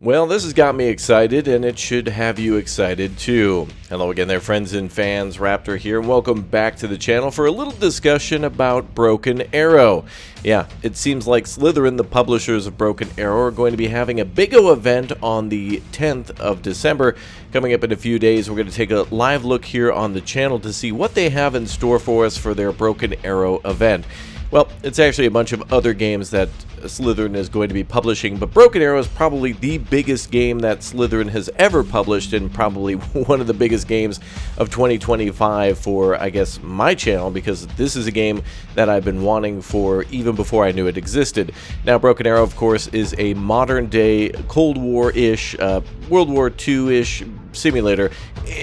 Well, this has got me excited, and it should have you excited too. Hello again there, friends and fans. Raptor here, and welcome back to the channel for a little discussion about Broken Arrow. Yeah, it seems like Slytherin, the publishers of Broken Arrow, are going to be having a big-o event on the 10th of December. Coming up in a few days, we're going to take a live look here on the channel to see what they have in store for us for their Broken Arrow event. Well, it's actually a bunch of other games that Slytherin is going to be publishing, but Broken Arrow is probably the biggest game that Slytherin has ever published, and probably one of the biggest games of 2025 for, I guess, my channel, because this is a game that I've been wanting for even before I knew it existed. Now, Broken Arrow, of course, is a modern-day Cold War-ish, World War II-ish simulator.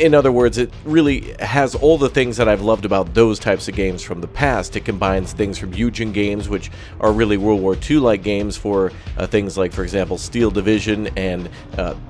In other words, it really has all the things that I've loved about those types of games from the past. It combines things from Eugen games, which are really World War II-like games, for things like, for example, Steel Division, and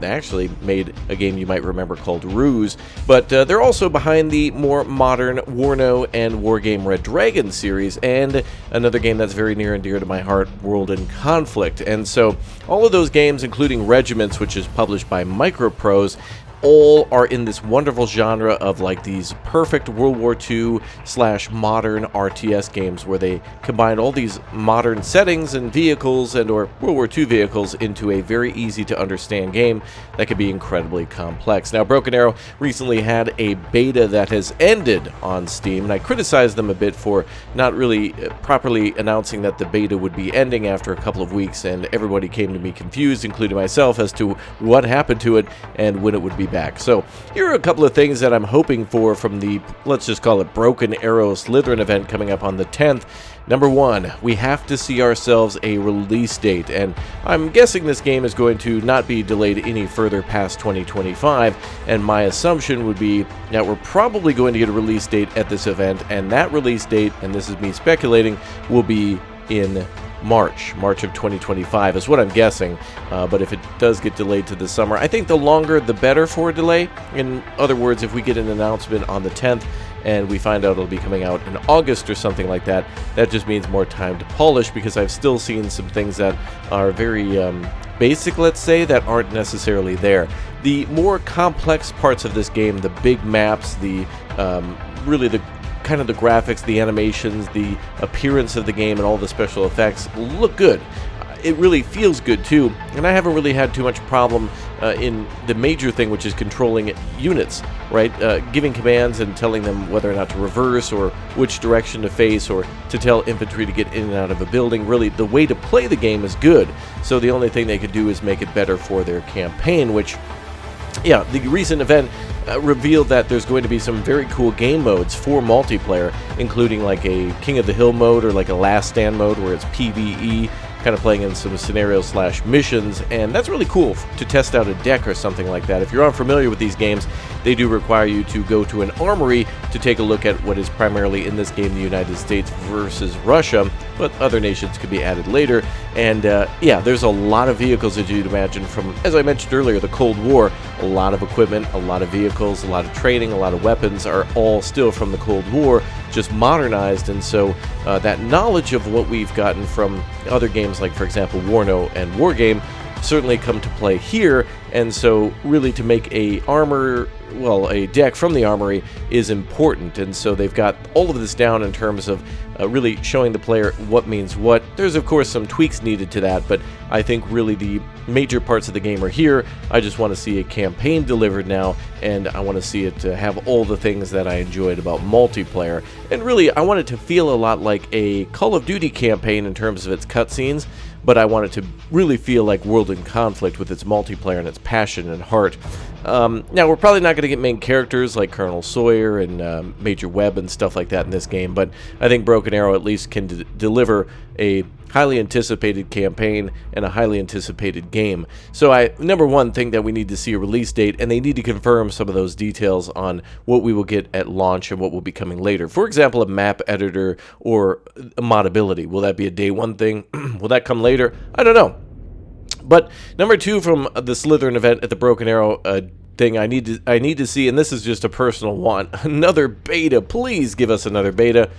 they actually made a game you might remember called Ruse. But they're also behind the more modern Warno and Wargame Red Dragon series, and another game that's very near and dear to my heart, World in Conflict. And so all of those games, including Regiments, which is published by Microprose, all are in this wonderful genre of like these perfect World War II / modern RTS games, where they combine all these modern settings and vehicles and or World War II vehicles into a very easy to understand game that can be incredibly complex. Now, Broken Arrow recently had a beta that has ended on Steam, and I criticized them a bit for not really properly announcing that the beta would be ending after a couple of weeks, and everybody came to me confused, including myself, as to what happened to it and when it would be back. So here are a couple of things that I'm hoping for from the, let's just call it, Broken Arrow Slytherin event coming up on the 10th. Number one, we have to see ourselves a release date, and I'm guessing this game is going to not be delayed any further past 2025, and my assumption would be that we're probably going to get a release date at this event, and that release date, and this is me speculating, will be in March of 2025 is what I'm guessing, but if it does get delayed to the summer, I think the longer the better for a delay. In other words, if we get an announcement on the 10th and we find out it'll be coming out in August or something like that, that just means more time to polish, because I've still seen some things that are very basic, let's say, that aren't necessarily there. The more complex parts of this game, the big maps, the really the kind of the graphics, the animations, the appearance of the game, and all the special effects look good. It really feels good too, and I haven't really had too much problem in the major thing, which is controlling units, right? Giving commands and telling them whether or not to reverse, or which direction to face, or to tell infantry to get in and out of a building. Really, the way to play the game is good, so the only thing they could do is make it better for their campaign, which, yeah, the recent event revealed that there's going to be some very cool game modes for multiplayer, including like a King of the Hill mode, or like a Last Stand mode, where it's PvE, kind of playing in some scenarios / missions, and that's really cool to test out a deck or something like that. If you're unfamiliar with these games, they do require you to go to an armory to take a look at what is primarily in this game the United States versus Russia, but other nations could be added later. And yeah, there's a lot of vehicles, as you'd imagine, from, as I mentioned earlier, the Cold War. A lot of equipment, a lot of vehicles, a lot of training, a lot of weapons are all still from the Cold War, just modernized. And so that knowledge of what we've gotten from other games, like, for example, Warno and Wargame, certainly come to play here. And so really, to make a deck from the armory is important, and so they've got all of this down in terms of really showing the player what means what. There's of course some tweaks needed to that, but I think really the major parts of the game are here. I just want to see a campaign delivered now, and I want to see it have all the things that I enjoyed about multiplayer. And really, I want it to feel a lot like a Call of Duty campaign in terms of its cutscenes, but I want it to really feel like World in Conflict with its multiplayer and its passion and heart. Now, we're probably not going to get main characters like Colonel Sawyer and Major Webb and stuff like that in this game, but I think Broken Arrow at least can deliver a highly anticipated campaign and a highly anticipated game. So I, number one, think that we need to see a release date, and they need to confirm some of those details on what we will get at launch and what will be coming later. For example, a map editor or a modability. Will that be a day one thing? Will that come later? I don't know. But number two, from the Slytherin event at the Broken Arrow thing, I need to see, and this is just a personal want, another beta. Please give us another beta,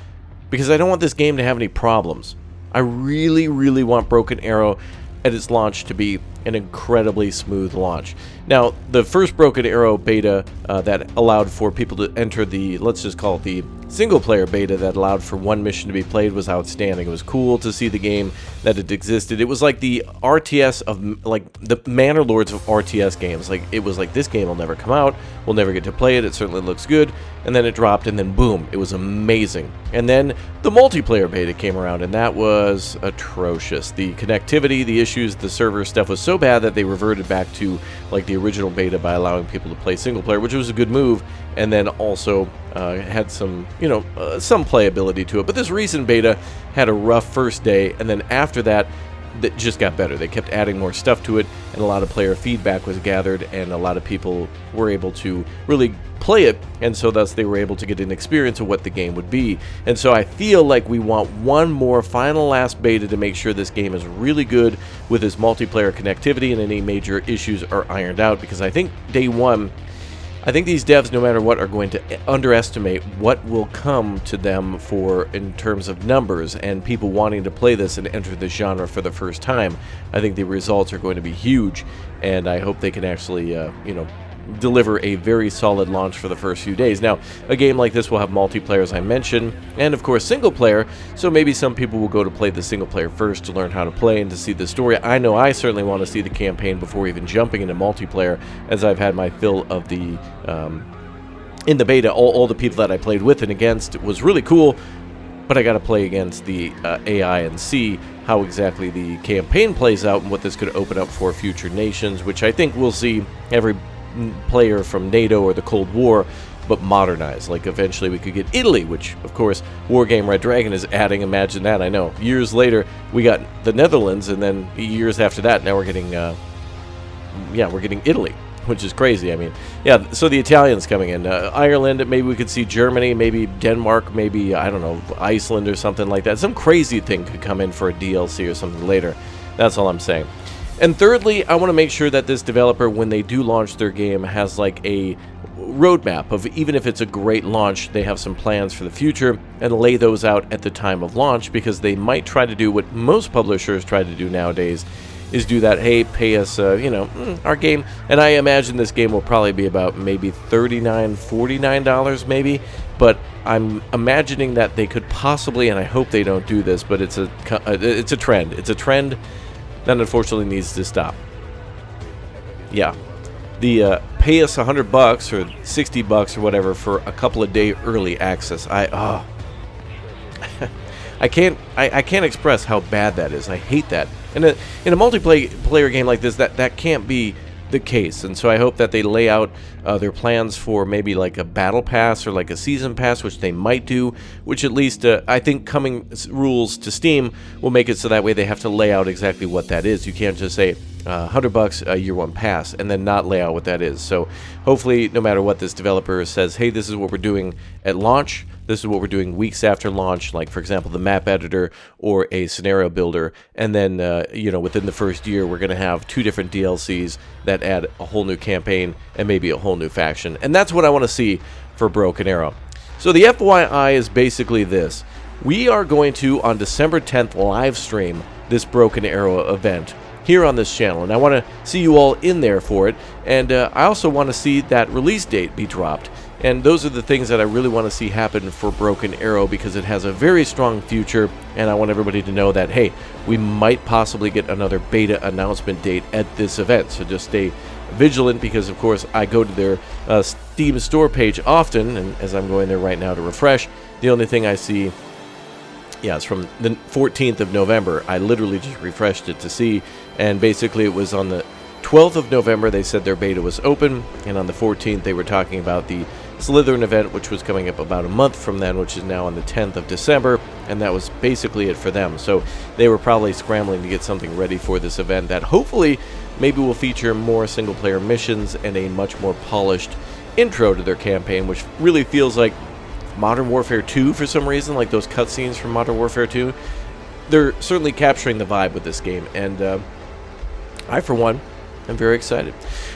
because I don't want this game to have any problems. I really, really want Broken Arrow at its launch to be an incredibly smooth launch. Now, the first Broken Arrow beta that allowed for people to enter the, let's just call it the single-player beta that allowed for one mission to be played was outstanding. It was cool to see the game, that it existed. It was like the RTS of, like, the Manor Lords of RTS games. Like, it was like, this game will never come out, we'll never get to play it, it certainly looks good, and then it dropped, and then boom, it was amazing. And then the multiplayer beta came around, and that was atrocious. The connectivity, the issues, the server stuff was so bad that they reverted back to, like, the original beta by allowing people to play single player, which was a good move, and then also had some, you know, some playability to it. But this recent beta had a rough first day, and then after that, that just got better. They kept adding more stuff to it, and a lot of player feedback was gathered, and a lot of people were able to really play it, and so thus they were able to get an experience of what the game would be. And so I feel like we want one more final last beta to make sure this game is really good with its multiplayer connectivity and any major issues are ironed out, because I think day one, I think these devs, no matter what, are going to underestimate what will come to them for in terms of numbers and people wanting to play this and enter the genre for the first time. I think the results are going to be huge, and I hope they can actually, you know, deliver a very solid launch for the first few days. Now, a game like this will have multiplayer, as I mentioned, and of course single player, so maybe some people will go to play the single player first to learn how to play and to see the story. I know I certainly want to see the campaign before even jumping into multiplayer, as I've had my fill of the in the beta, all the people that I played with and against was really cool, but I got to play against the AI and see how exactly the campaign plays out and what this could open up for future nations, which I think we'll see every player from NATO or the Cold War, but modernized. Like, eventually we could get Italy, which of course Wargame Red Dragon is adding. Imagine that. I know, years later we got the Netherlands, and then years after that now we're getting we're getting Italy, which is crazy. I mean, yeah, so the Italians coming in, Ireland, maybe we could see Germany, maybe Denmark, maybe, I don't know, Iceland or something like that. Some crazy thing could come in for a DLC or something later. That's all I'm saying. And thirdly, I want to make sure that this developer, when they do launch their game, has like a roadmap of, even if it's a great launch, they have some plans for the future and lay those out at the time of launch, because they might try to do what most publishers try to do nowadays, is do that, hey, pay us, you know, our game, and I imagine this game will probably be about maybe $39, $49 maybe, but I'm imagining that they could possibly, and I hope they don't do this, but it's a trend. It's a trend that unfortunately needs to stop. Yeah, the pay us $100 or $60 or whatever for a couple of day early access. I can't express how bad that is. I hate that. In a multiplayer game like this, that can't be the case, and so I hope that they lay out their plans for maybe like a battle pass or like a season pass, which they might do, which at least I think coming rules to Steam will make it so that way they have to lay out exactly what that is. You can't just say $100 a year one pass and then not lay out what that is. So hopefully, no matter what, this developer says, hey, this is what we're doing at launch, this is what we're doing weeks after launch, like for example the map editor or a scenario builder, and then you know, within the first year we're going to have 2 different DLCs that add a whole new campaign and maybe a whole new faction. And that's what I want to see for Broken Arrow. So the FYI is basically this: we are going to, on December 10th, live stream this Broken Arrow event here on this channel, and I want to see you all in there for it, and I also want to see that release date be dropped. And those are the things that I really want to see happen for Broken Arrow, because it has a very strong future, and I want everybody to know that, hey, we might possibly get another beta announcement date at this event. So just stay vigilant, because of course I go to their Steam store page often, and as I'm going there right now to refresh, the only thing I see, yeah, it's from the 14th of November. I literally just refreshed it to see, and basically it was on the 12th of November they said their beta was open, and on the 14th they were talking about the Slytherin event, which was coming up about a month from then, which is now on the 10th of December, and that was basically it for them. So they were probably scrambling to get something ready for this event that hopefully maybe will feature more single-player missions and a much more polished intro to their campaign, which really feels like Modern Warfare 2 for some reason, like those cutscenes from Modern Warfare 2. They're certainly capturing the vibe with this game, and I, for one, am very excited.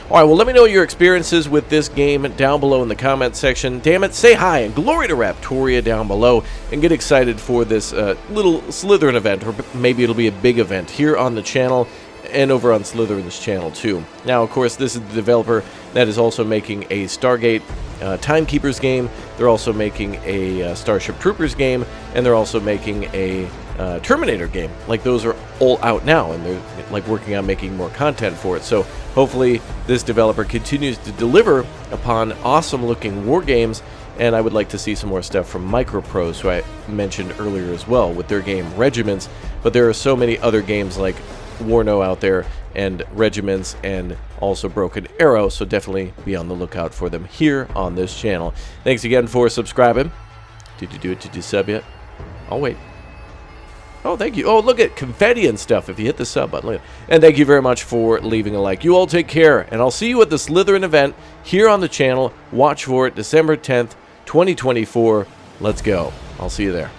Alright, well, let me know your experiences with this game down below in the comment section. Damn it, say hi and glory to Raptoria down below, and get excited for this little Slytherin event, or maybe it'll be a big event here on the channel. and over on Slytherin's channel too. Now, of course, this is the developer that is also making a Stargate Timekeepers game. They're also making a Starship Troopers game, and they're also making a Terminator game. Like, those are all out now, and they're like working on making more content for it. So hopefully this developer continues to deliver upon awesome looking war games, and I would like to see some more stuff from Microprose, who I mentioned earlier as well, with their game Regiments. But there are so many other games like Warno out there, and Regiments, and also Broken Arrow, so definitely be on the lookout for them here on this channel. Thanks again for subscribing. Did you do it? Did you sub yet? I'll wait. Oh, thank you. Oh, look at confetti and stuff if you hit the sub button. And thank you very much for leaving a like. You all take care, and I'll see you at the Slytherin event here on the channel. Watch for it, December 10th, 2024. Let's go. I'll see you there.